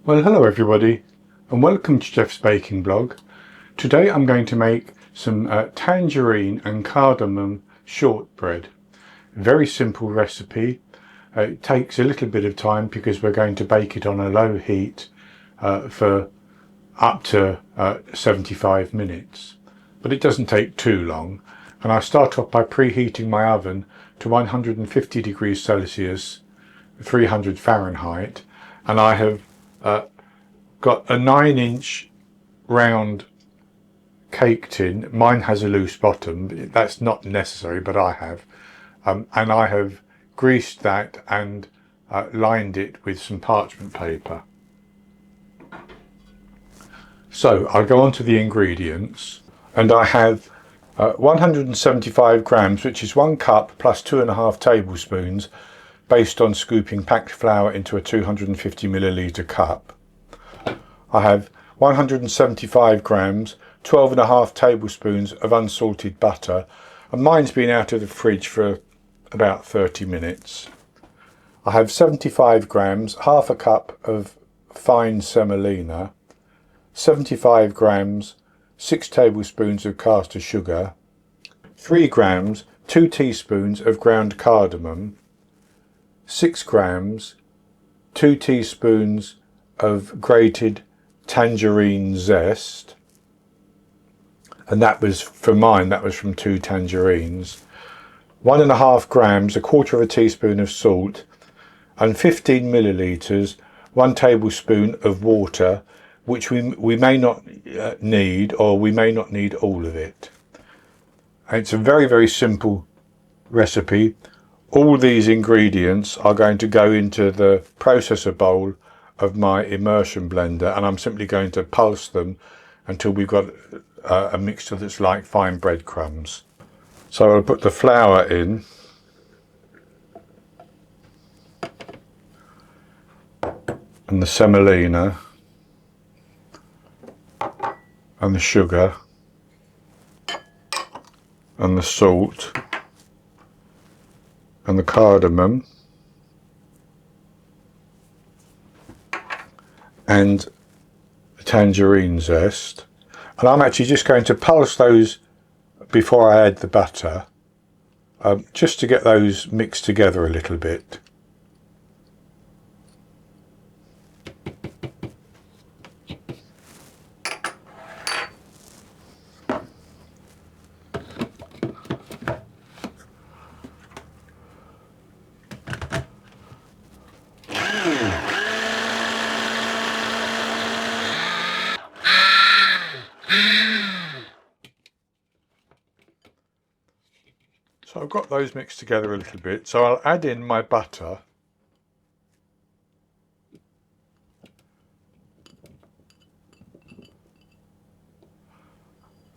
Well, hello everybody and welcome to Jeff's Baking Blog. Today I'm going to make some tangerine and cardamom shortbread. Very simple recipe. It takes a little bit of time because we're going to bake it on a low heat for up to 75 minutes. But it doesn't take too long, and I start off by preheating my oven to 150 degrees Celsius, 300 Fahrenheit, and I have got a 9-inch round cake tin. Mine has a loose bottom. That's not necessary, but I have. And I have greased that and lined it with some parchment paper. So I'll go on to the ingredients, and I have 175 grams, which is 1 cup plus 2.5 tablespoons, based on scooping packed flour into a 250 milliliter cup. I have 175 grams, 12.5 tablespoons of unsalted butter, and mine's been out of the fridge for about 30 minutes. I have 75 grams, half a cup of fine semolina, 75 grams, 6 tablespoons of caster sugar, 3 grams, 2 teaspoons of ground cardamom, 6 grams, 2 teaspoons of grated tangerine zest, and that was for mine, that was from 2 tangerines, 1.5 grams, 1/4 teaspoon of salt, and 15 milliliters, 1 tablespoon of water, which we may not need, or we may not need all of it. And it's a very, very simple recipe. All these ingredients are going to go into the processor bowl of my immersion blender, and I'm simply going to pulse them until we've got a mixture that's like fine breadcrumbs. So I'll put the flour in, and the semolina, and the sugar, and the salt, and the cardamom, and the tangerine zest. And I'm actually just going to pulse those before I add the butter, just to get those mixed together a little bit. So I've got those mixed together a little bit, so I'll add in my butter.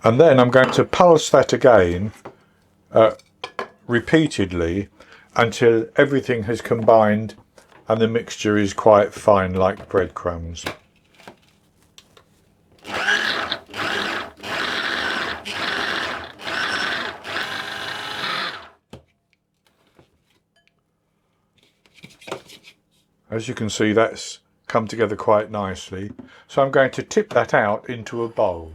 And then I'm going to pulse that again repeatedly until everything has combined and the mixture is quite fine, like breadcrumbs. As you can see, that's come together quite nicely. So I'm going to tip that out into a bowl.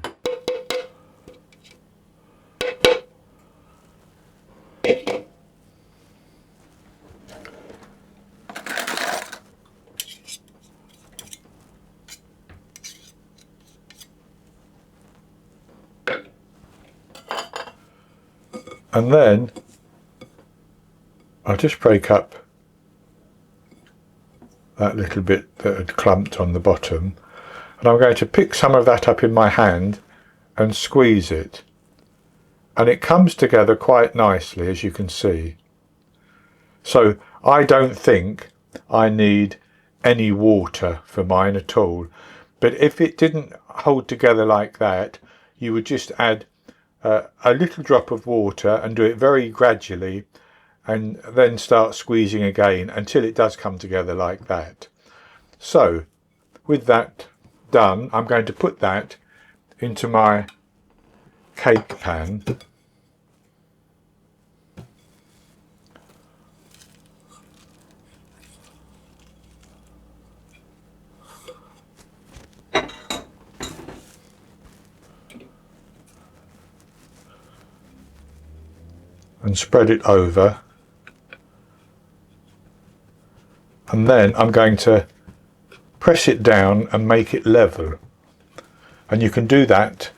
And then I'll just break up that little bit that had clumped on the bottom, and I'm going to pick some of that up in my hand and squeeze it, and it comes together quite nicely, as you can see. So I don't think I need any water for mine at all, but if it didn't hold together like that, you would just add a little drop of water and do it very gradually, and then start squeezing again until it does come together like that. So with that done, I'm going to put that into my cake pan, and spread it over, and then I'm going to press it down and make it level. And you can do that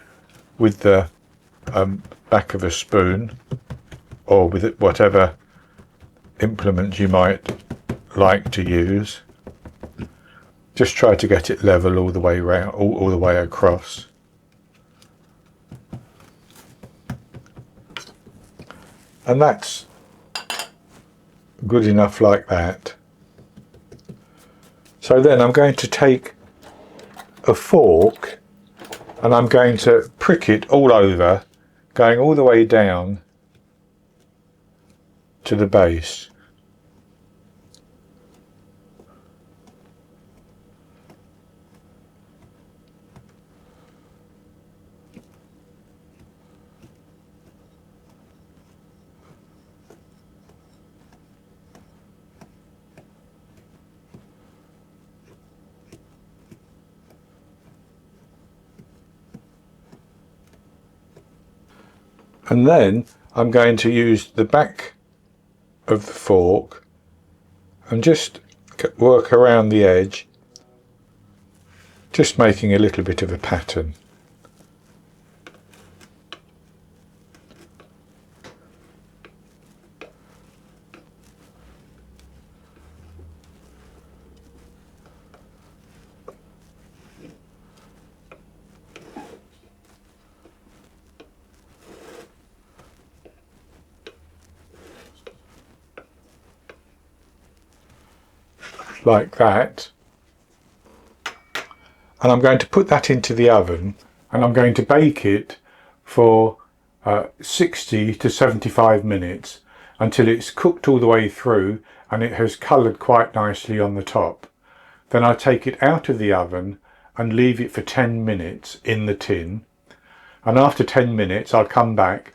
with the back of a spoon or with whatever implement you might like to use. Just try to get it level all the way around, all the way across. And that's good enough like that. So then I'm going to take a fork and I'm going to prick it all over, going all the way down to the base. And then I'm going to use the back of the fork and just work around the edge, just making a little bit of a pattern. Like that, and I'm going to put that into the oven and I'm going to bake it for 60 to 75 minutes until it's cooked all the way through and it has coloured quite nicely on the top. Then I take it out of the oven and leave it for 10 minutes in the tin, and after 10 minutes I'll come back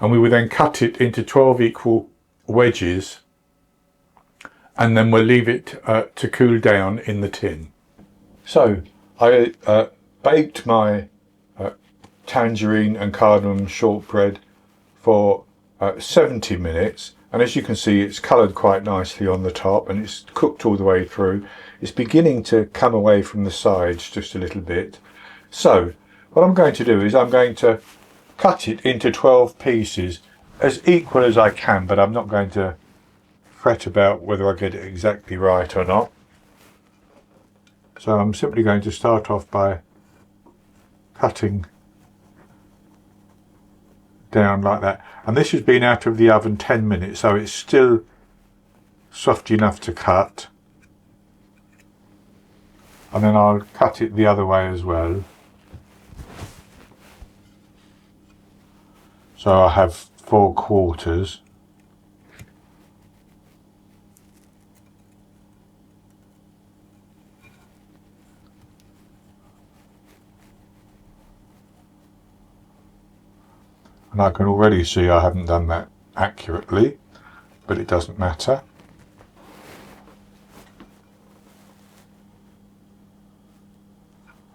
and we will then cut it into 12 equal wedges, and then we'll leave it to cool down in the tin. So I baked my tangerine and cardamom shortbread for 70 minutes, and as you can see it's coloured quite nicely on the top and it's cooked all the way through. It's beginning to come away from the sides just a little bit. So what I'm going to do is I'm going to cut it into 12 pieces as equal as I can, but I'm not going to fret about whether I get it exactly right or not. So I'm simply going to start off by cutting down like that, and this has been out of the oven 10 minutes, so it's still soft enough to cut. And then I'll cut it the other way as well. So I have 4 quarters. And I can already see I haven't done that accurately, but it doesn't matter.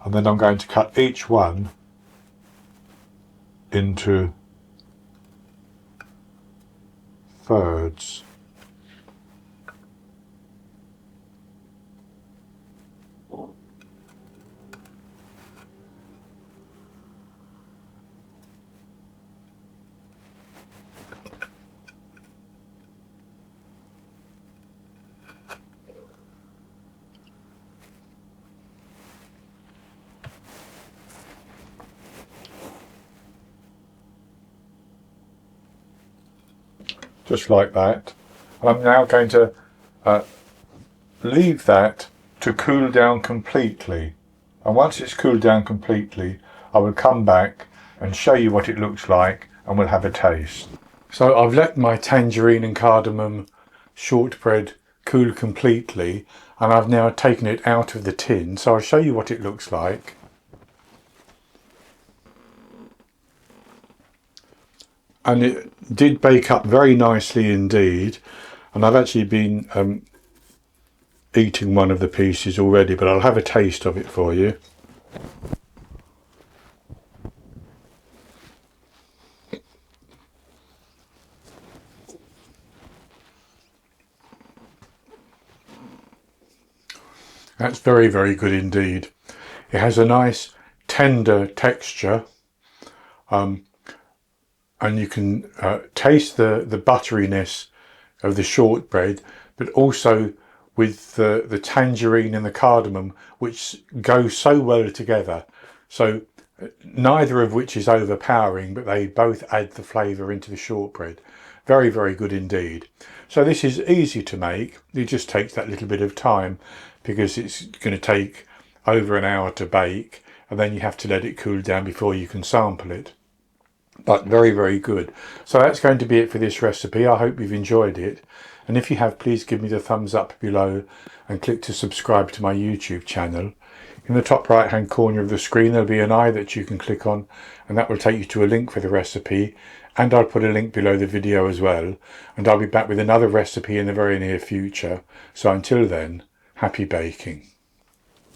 And then I'm going to cut each one into thirds. Just like that. And I'm now going to leave that to cool down completely. And once it's cooled down completely, I will come back and show you what it looks like and we'll have a taste. So I've let my tangerine and cardamom shortbread cool completely, and I've now taken it out of the tin, so I'll show you what it looks like. And it did bake up very nicely indeed, and I've actually been eating one of the pieces already, but I'll have a taste of it for you. That's very, very good indeed. It has a nice tender texture, and you can taste the butteriness of the shortbread, but also with the tangerine and the cardamom, which go so well together. So neither of which is overpowering, but they both add the flavour into the shortbread. Very, very good indeed. So this is easy to make. It just takes that little bit of time because it's going to take over an hour to bake, and then you have to let it cool down before you can sample it. But very, very good. So that's going to be it for this recipe. I hope you've enjoyed it. And if you have, please give me the thumbs up below and click to subscribe to my YouTube channel. In the top right hand corner of the screen there'll be an eye that you can click on, and that will take you to a link for the recipe, and I'll put a link below the video as well, and I'll be back with another recipe in the very near future. So until then, happy baking.